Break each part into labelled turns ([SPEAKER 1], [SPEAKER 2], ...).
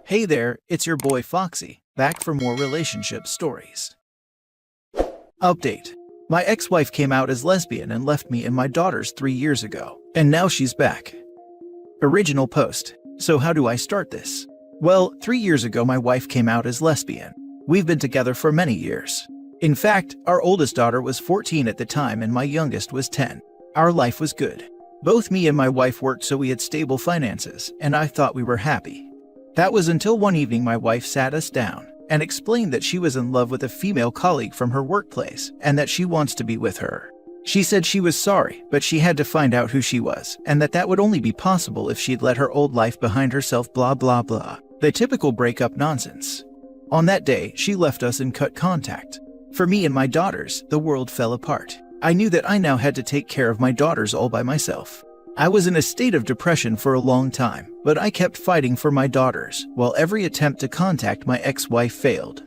[SPEAKER 1] Hey there, it's your boy Foxy, back for more relationship stories. Update. My ex-wife came out as lesbian and left me and my daughters 3 years ago, and now she's back. Original post. So how do I start this? Well, 3 years ago my wife came out as lesbian. We've been together for many years. In fact, our oldest daughter was 14 at the time and my youngest was 10. Our life was good. Both me and my wife worked so we had stable finances, and I thought we were happy. That was until one evening my wife sat us down and explained that she was in love with a female colleague from her workplace and that she wants to be with her. She said she was sorry, but she had to find out who she was and that would only be possible if she'd let her old life behind herself, blah blah blah. The typical breakup nonsense. On that day, she left us and cut contact. For me and my daughters, the world fell apart. I knew that I now had to take care of my daughters all by myself. I was in a state of depression for a long time, but I kept fighting for my daughters, while every attempt to contact my ex-wife failed.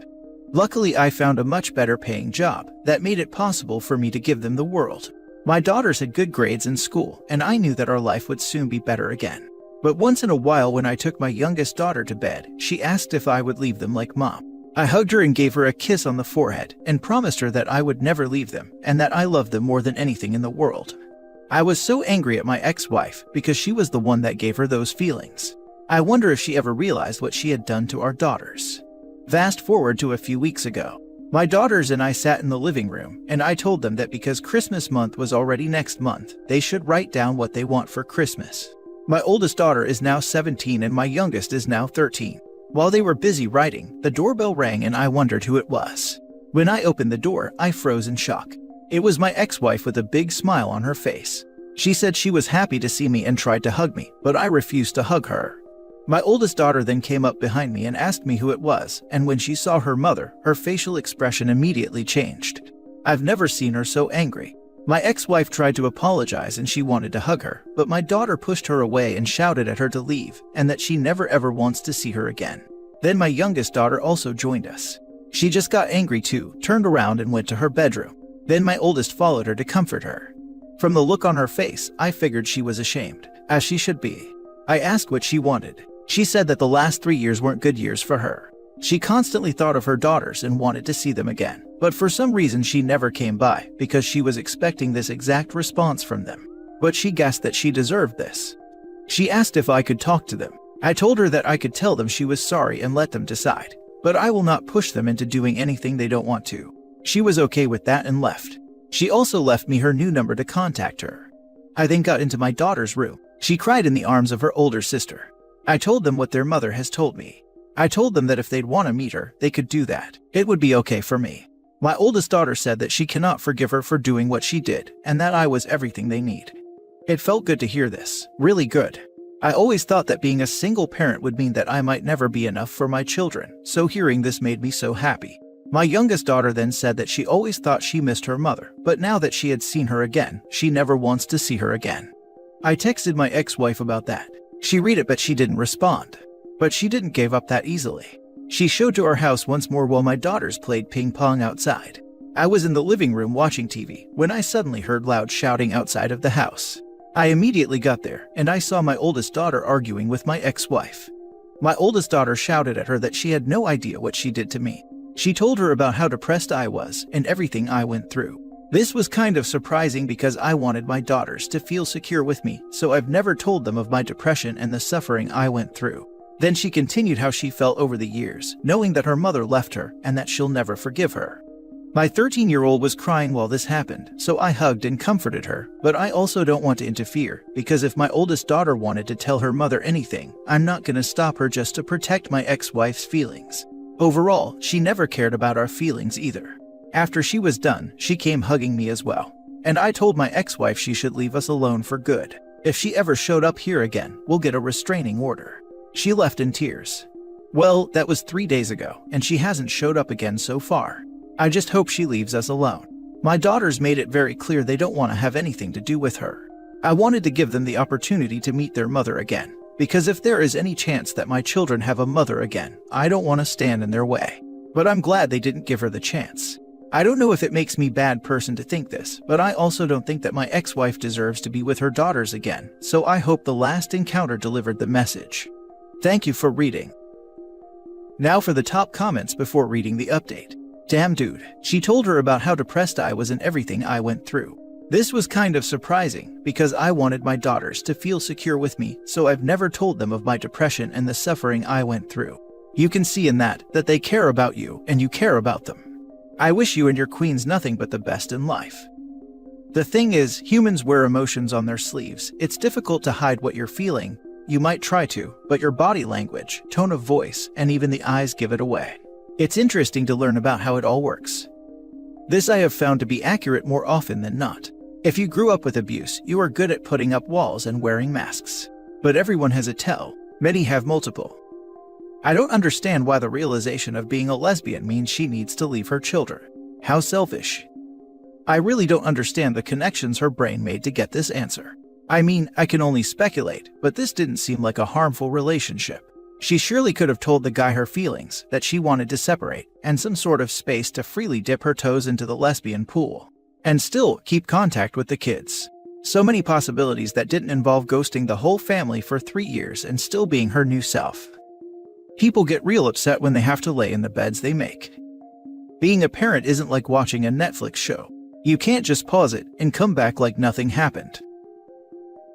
[SPEAKER 1] Luckily, I found a much better paying job that made it possible for me to give them the world. My daughters had good grades in school, and I knew that our life would soon be better again. But once in a while when I took my youngest daughter to bed, she asked if I would leave them like Mom. I hugged her and gave her a kiss on the forehead and promised her that I would never leave them and that I loved them more than anything in the world. I was so angry at my ex-wife because she was the one that gave her those feelings. I wonder if she ever realized what she had done to our daughters. Fast forward to a few weeks ago. My daughters and I sat in the living room and I told them that because Christmas month was already next month, they should write down what they want for Christmas. My oldest daughter is now 17 and my youngest is now 13. While they were busy writing, the doorbell rang and I wondered who it was. When I opened the door, I froze in shock. It was my ex-wife with a big smile on her face. She said she was happy to see me and tried to hug me, but I refused to hug her. My oldest daughter then came up behind me and asked me who it was, and when she saw her mother, her facial expression immediately changed. I've never seen her so angry. My ex-wife tried to apologize and she wanted to hug her, but my daughter pushed her away and shouted at her to leave and that she never ever wants to see her again. Then my youngest daughter also joined us. She just got angry too, turned around and went to her bedroom. Then my oldest followed her to comfort her. From the look on her face, I figured she was ashamed, as she should be. I asked what she wanted. She said that the last 3 years weren't good years for her. She constantly thought of her daughters and wanted to see them again, but for some reason she never came by because she was expecting this exact response from them. But she guessed that she deserved this. She asked if I could talk to them. I told her that I could tell them she was sorry and let them decide, but I will not push them into doing anything they don't want to. She was okay with that and left. She also left me her new number to contact her. I then got into my daughter's room. She cried in the arms of her older sister. I told them what their mother has told me. I told them that if they'd want to meet her, they could do that. It would be okay for me. My oldest daughter said that she cannot forgive her for doing what she did, and that I was everything they need. It felt good to hear this, really good. I always thought that being a single parent would mean that I might never be enough for my children, so hearing this made me so happy. My youngest daughter then said that she always thought she missed her mother, but now that she had seen her again, she never wants to see her again. I texted my ex-wife about that. She read it but she didn't respond. But she didn't give up that easily. She showed to our house once more while my daughters played ping pong outside. I was in the living room watching TV when I suddenly heard loud shouting outside of the house. I immediately got there and I saw my oldest daughter arguing with my ex-wife. My oldest daughter shouted at her that she had no idea what she did to me. She told her about how depressed I was and everything I went through. This was kind of surprising because I wanted my daughters to feel secure with me, so I've never told them of my depression and the suffering I went through. Then she continued how she felt over the years, knowing that her mother left her and that she'll never forgive her. My 13-year-old was crying while this happened, so I hugged and comforted her, but I also don't want to interfere, because if my oldest daughter wanted to tell her mother anything, I'm not gonna stop her just to protect my ex-wife's feelings. Overall, she never cared about our feelings either. After she was done, she came hugging me as well. And I told my ex-wife she should leave us alone for good. If she ever showed up here again, we'll get a restraining order. She left in tears. Well, that was 3 days ago, and she hasn't showed up again so far. I just hope she leaves us alone. My daughters made it very clear they don't want to have anything to do with her. I wanted to give them the opportunity to meet their mother again, because if there is any chance that my children have a mother again, I don't want to stand in their way. But I'm glad they didn't give her the chance. I don't know if it makes me a bad person to think this, but I also don't think that my ex-wife deserves to be with her daughters again, so I hope the last encounter delivered the message. Thank you for reading. Now for the top comments before reading the update. Damn dude, she told her about how depressed I was and everything I went through. This was kind of surprising because I wanted my daughters to feel secure with me, so I've never told them of my depression and the suffering I went through. You can see in that they care about you and you care about them. I wish you and your queens nothing but the best in life. The thing is, humans wear emotions on their sleeves. It's difficult to hide what you're feeling. You might try to, but your body language, tone of voice, and even the eyes give it away. It's interesting to learn about how it all works. This I have found to be accurate more often than not. If you grew up with abuse, you are good at putting up walls and wearing masks. But everyone has a tell. Many have multiple. I don't understand why the realization of being a lesbian means she needs to leave her children. How selfish. I really don't understand the connections her brain made to get this answer. I mean, I can only speculate, but this didn't seem like a harmful relationship. She surely could have told the guy her feelings, that she wanted to separate, and some sort of space to freely dip her toes into the lesbian pool. And still keep contact with the kids. So many possibilities that didn't involve ghosting the whole family for 3 years and still being her new self. People get real upset when they have to lay in the beds they make. Being a parent isn't like watching a Netflix show. You can't just pause it and come back like nothing happened.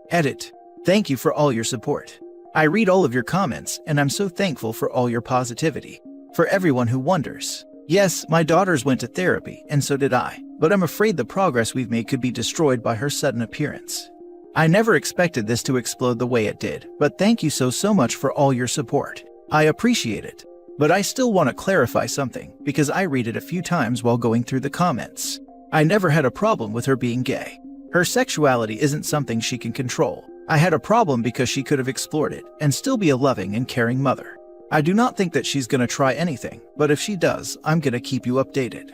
[SPEAKER 1] Edit. Thank you for all your support. I read all of your comments and I'm so thankful for all your positivity. For everyone who wonders. Yes, my daughters went to therapy and so did I, but I'm afraid the progress we've made could be destroyed by her sudden appearance. I never expected this to explode the way it did, but thank you so much for all your support. I appreciate it. But I still want to clarify something, because I read it a few times while going through the comments. I never had a problem with her being gay. Her sexuality isn't something she can control. I had a problem because she could have explored it and still be a loving and caring mother. I do not think that she's gonna try anything, but if she does, I'm gonna keep you updated.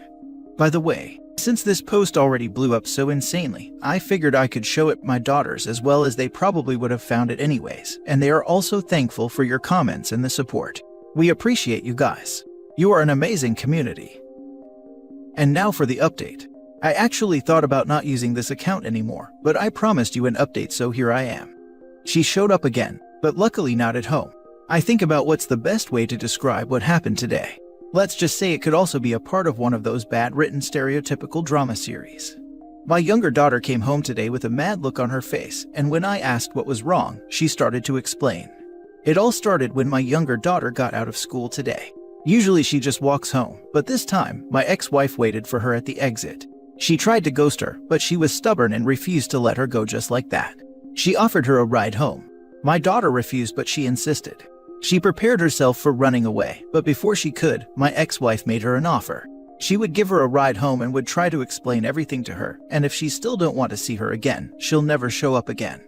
[SPEAKER 1] By the way, since this post already blew up so insanely, I figured I could show it my daughters as well, as they probably would have found it anyways, and they are also thankful for your comments and the support. We appreciate you guys. You are an amazing community. And now for the update. I actually thought about not using this account anymore, but I promised you an update, so here I am. She showed up again, but luckily not at home. I think about what's the best way to describe what happened today. Let's just say it could also be a part of one of those bad-written stereotypical drama series. My younger daughter came home today with a mad look on her face, and when I asked what was wrong, she started to explain. It all started when my younger daughter got out of school today. Usually she just walks home, but this time, my ex-wife waited for her at the exit. She tried to ghost her, but she was stubborn and refused to let her go just like that. She offered her a ride home. My daughter refused, but she insisted. She prepared herself for running away, but before she could, my ex-wife made her an offer. She would give her a ride home and would try to explain everything to her, and if she still don't want to see her again, she'll never show up again.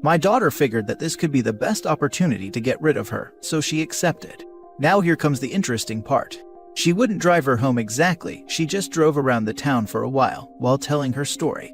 [SPEAKER 1] My daughter figured that this could be the best opportunity to get rid of her, so she accepted. Now here comes the interesting part. She wouldn't drive her home exactly, she just drove around the town for a while telling her story.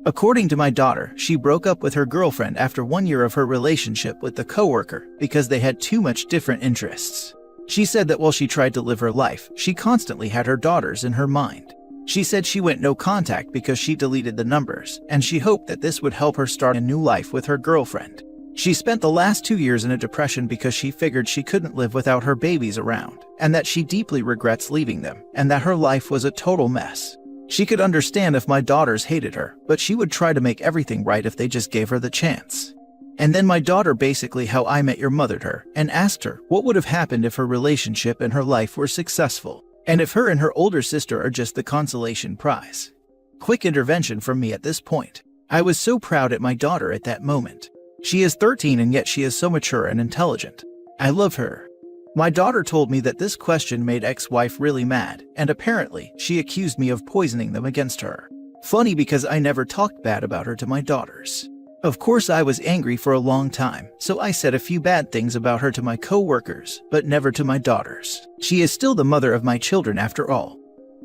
[SPEAKER 1] According to my daughter, she broke up with her girlfriend after 1 year of her relationship with the coworker because they had too much different interests. She said that while she tried to live her life, she constantly had her daughters in her mind. She said she went no contact because she deleted the numbers, and she hoped that this would help her start a new life with her girlfriend. She spent the last 2 years in a depression because she figured she couldn't live without her babies around, and that she deeply regrets leaving them, and that her life was a total mess. She could understand if my daughters hated her, but she would try to make everything right if they just gave her the chance. And then my daughter basically How I Met Your Mothered her and asked her what would have happened if her relationship and her life were successful, and if her and her older sister are just the consolation prize. Quick intervention from me at this point. I was so proud at my daughter at that moment. She is 13 and yet she is so mature and intelligent. I love her. My daughter told me that this question made ex-wife really mad, and apparently, she accused me of poisoning them against her. Funny because I never talked bad about her to my daughters. Of course I was angry for a long time, so I said a few bad things about her to my co-workers, but never to my daughters. She is still the mother of my children after all.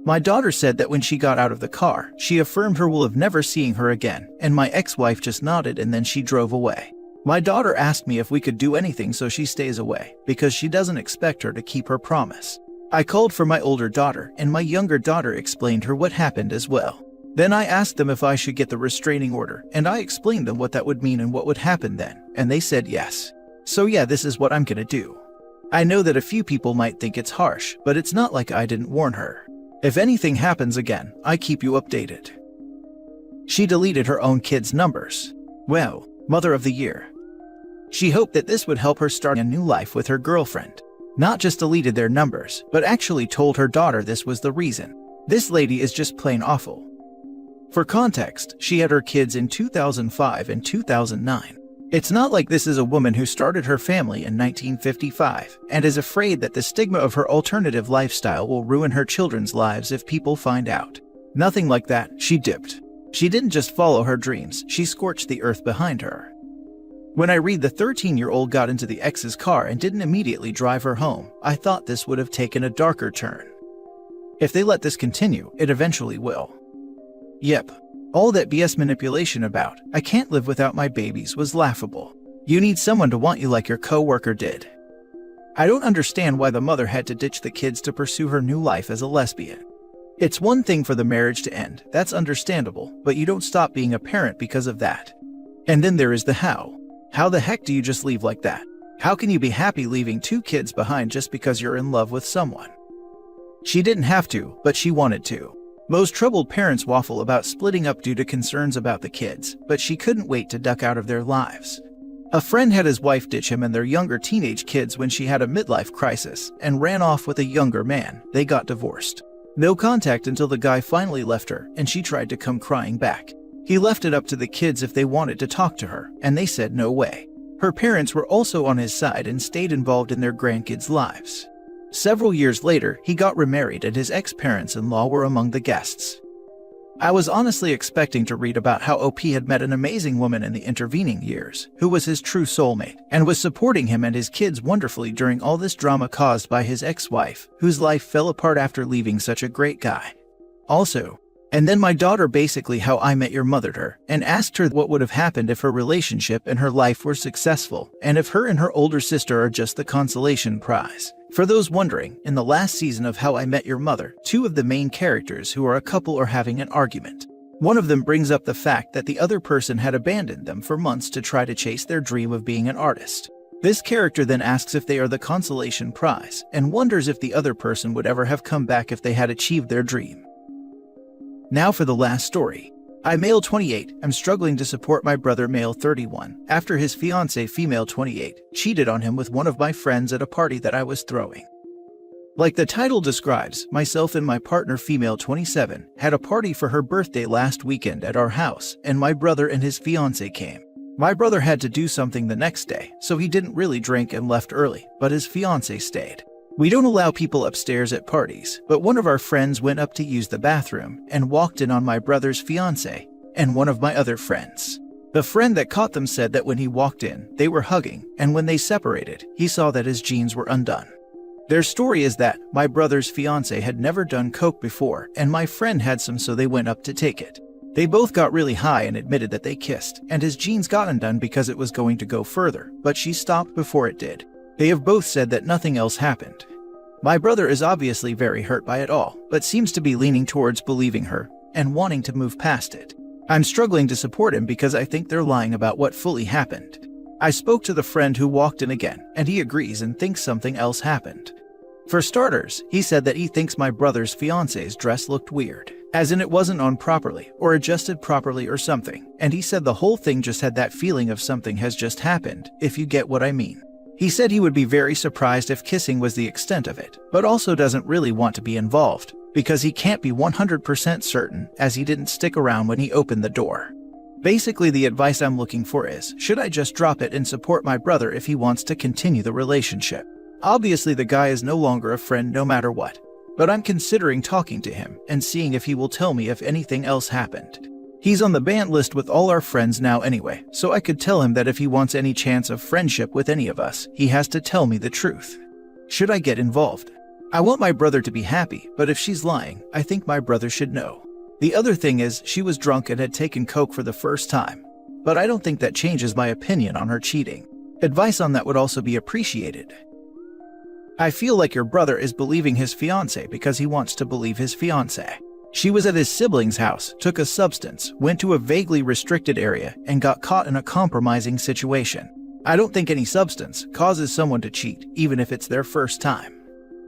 [SPEAKER 1] My daughter said that when she got out of the car, she affirmed her will of never seeing her again, and my ex-wife just nodded and then she drove away. My daughter asked me if we could do anything so she stays away, because she doesn't expect her to keep her promise. I called for my older daughter, and my younger daughter explained her what happened as well. Then I asked them if I should get the restraining order, and I explained them what that would mean and what would happen then, and they said yes. So yeah, this is what I'm gonna do. I know that a few people might think it's harsh, but it's not like I didn't warn her. If anything happens again, I keep you updated. She deleted her own kids' numbers. Well, Mother of the Year. She hoped that this would help her start a new life with her girlfriend. Not just deleted their numbers, but actually told her daughter this was the reason. This lady is just plain awful. For context, she had her kids in 2005 and 2009. It's not like this is a woman who started her family in 1955 and is afraid that the stigma of her alternative lifestyle will ruin her children's lives if people find out. Nothing like that, she dipped. She didn't just follow her dreams, she scorched the earth behind her. When I read the 13-year-old got into the ex's car and didn't immediately drive her home, I thought this would have taken a darker turn. If they let this continue, it eventually will. Yep. All that BS manipulation about, I can't live without my babies, was laughable. You need someone to want you like your co-worker did. I don't understand why the mother had to ditch the kids to pursue her new life as a lesbian. It's one thing for the marriage to end, that's understandable, but you don't stop being a parent because of that. And then there is the how. How the heck do you just leave like that? How can you be happy leaving 2 kids behind just because you're in love with someone? She didn't have to, but she wanted to. Most troubled parents waffle about splitting up due to concerns about the kids, but she couldn't wait to duck out of their lives. A friend had his wife ditch him and their younger teenage kids when she had a midlife crisis and ran off with a younger man. They got divorced. No contact until the guy finally left her and she tried to come crying back. He left it up to the kids if they wanted to talk to her, and they said no way. Her parents were also on his side and stayed involved in their grandkids' lives. Several years later, he got remarried and his ex-parents-in-law were among the guests. I was honestly expecting to read about how OP had met an amazing woman in the intervening years, who was his true soulmate, and was supporting him and his kids wonderfully during all this drama caused by his ex-wife, whose life fell apart after leaving such a great guy. Also, and then my daughter basically How I Met Your Mothered her, and asked her what would have happened if her relationship and her life were successful, and if her and her older sister are just the consolation prize. For those wondering, in the last season of How I Met Your Mother, 2 of the main characters who are a couple are having an argument. One of them brings up the fact that the other person had abandoned them for months to try to chase their dream of being an artist. This character then asks if they are the consolation prize, and wonders if the other person would ever have come back if they had achieved their dream. Now for the last story. I, male 28, am struggling to support my brother, male 31, after his fiancée, female 28, cheated on him with one of my friends at a party that I was throwing. Like the title describes, myself and my partner, female 27, had a party for her birthday last weekend at our house, and my brother and his fiancée came. My brother had to do something the next day, so he didn't really drink and left early, but his fiancée stayed. We don't allow people upstairs at parties, but one of our friends went up to use the bathroom and walked in on my brother's fiancée and one of my other friends. The friend that caught them said that when he walked in, they were hugging, and when they separated, he saw that his jeans were undone. Their story is that my brother's fiancée had never done coke before, and my friend had some, so they went up to take it. They both got really high and admitted that they kissed, and his jeans got undone because it was going to go further, but she stopped before it did. They have both said that nothing else happened. My brother is obviously very hurt by it all, but seems to be leaning towards believing her and wanting to move past it. I'm struggling to support him because I think they're lying about what fully happened. I spoke to the friend who walked in again, and he agrees and thinks something else happened. For starters, he said that he thinks my brother's fiancée's dress looked weird, as in it wasn't on properly or adjusted properly or something, and he said the whole thing just had that feeling of something has just happened, if you get what I mean. He said he would be very surprised if kissing was the extent of it, but also doesn't really want to be involved, because he can't be 100% certain, as he didn't stick around when he opened the door. Basically, the advice I'm looking for is, should I just drop it and support my brother if he wants to continue the relationship? Obviously, the guy is no longer a friend no matter what, but I'm considering talking to him and seeing if he will tell me if anything else happened. He's on the banned list with all our friends now anyway, so I could tell him that if he wants any chance of friendship with any of us, he has to tell me the truth. Should I get involved? I want my brother to be happy, but if she's lying, I think my brother should know. The other thing is, she was drunk and had taken coke for the first time, but I don't think that changes my opinion on her cheating. Advice on that would also be appreciated. I feel like your brother is believing his fiancée because he wants to believe his fiancée. She was at his sibling's house, took a substance, went to a vaguely restricted area, and got caught in a compromising situation. I don't think any substance causes someone to cheat, even if it's their first time.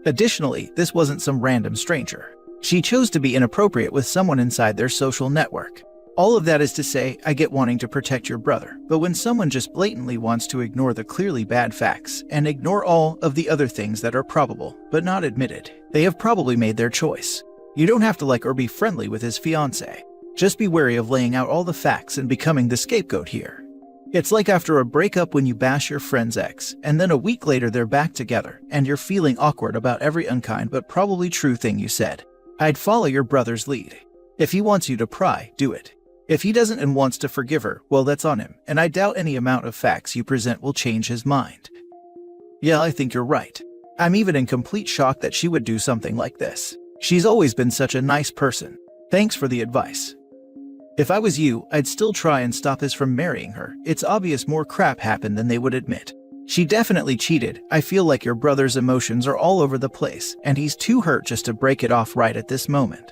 [SPEAKER 1] Additionally, this wasn't some random stranger. She chose to be inappropriate with someone inside their social network. All of that is to say, I get wanting to protect your brother, but when someone just blatantly wants to ignore the clearly bad facts and ignore all of the other things that are probable but not admitted, they have probably made their choice. You don't have to like or be friendly with his fiancé. Just be wary of laying out all the facts and becoming the scapegoat here. It's like after a breakup when you bash your friend's ex, and then a week later they're back together, and you're feeling awkward about every unkind but probably true thing you said. I'd follow your brother's lead. If he wants you to pry, do it. If he doesn't and wants to forgive her, well, that's on him, and I doubt any amount of facts you present will change his mind. Yeah, I think you're right. I'm even in complete shock that she would do something like this. She's always been such a nice person. Thanks for the advice. If I was you, I'd still try and stop us from marrying her. It's obvious more crap happened than they would admit. She definitely cheated. I feel like your brother's emotions are all over the place, and he's too hurt just to break it off right at this moment.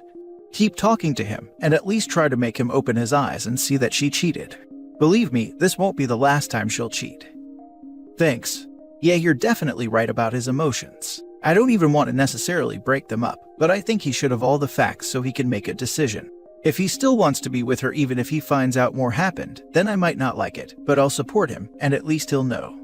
[SPEAKER 1] Keep talking to him, and at least try to make him open his eyes and see that she cheated. Believe me, this won't be the last time she'll cheat. Thanks. Yeah, you're definitely right about his emotions. I don't even want to necessarily break them up, but I think he should have all the facts so he can make a decision. If he still wants to be with her even if he finds out more happened, then I might not like it, but I'll support him, and at least he'll know.